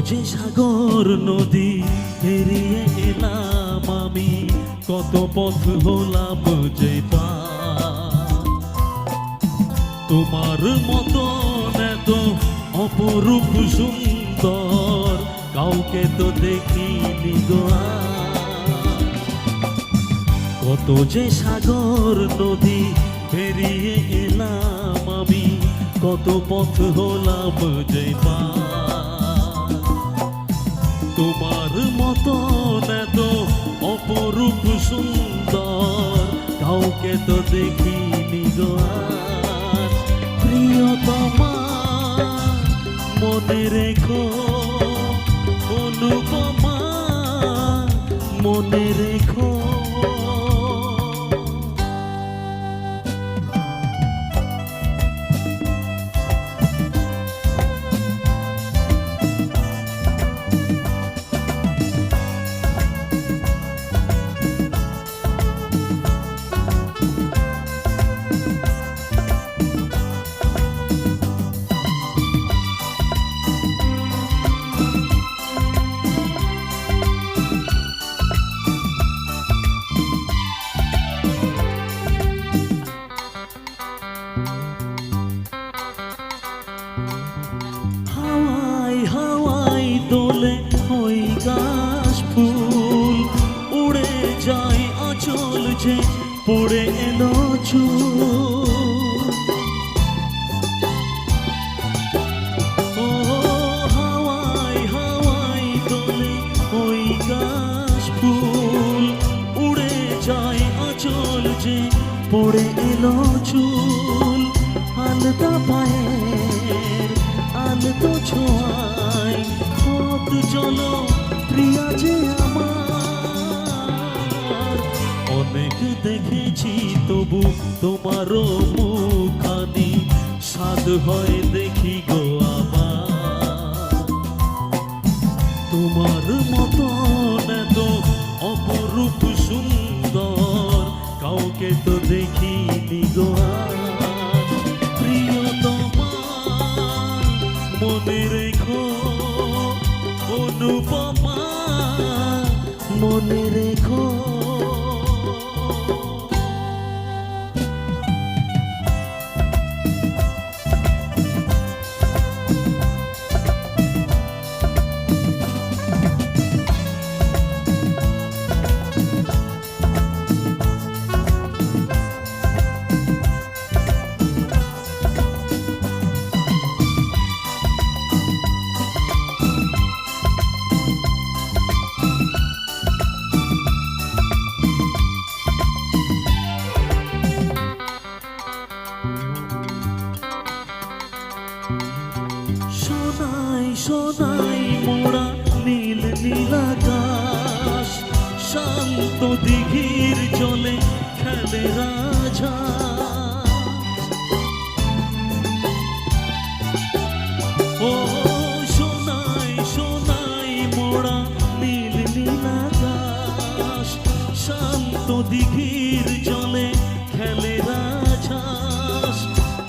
যে সাগর নদী পেরিয়ে এলাম আমি, কত পথ হলাম যে পার। তোমার মতন এত অপরূপ সুন্দর কাউকে তো দেখিনি গো আর। কত যে সাগর নদী পেরিয়ে এলাম আমি, কত পথ হলাম যে পার। তোমার মতন এত অপরূপ সুন্দর কাউকে তো দেখিনি গো আর। প্রিয়তমা মনে রেখো, অনুপমা মনে রেখো। হাওয়ায় দোলে ওই গাছ ফুল, উড়ে যায় আঁচল যে পড়ে এলো চুল। ও হাওয়ায় দোলে ওই গাছ ফুল, উড়ে যায় আঁচল যে পড়ে এলো চুল। আলতা পায়ের আলতো ছোঁয়ায় পথ চলো প্রিয়া যে আমার। অনেক দেখেছি তবু তোমারও মুখানি স্বাদ হয়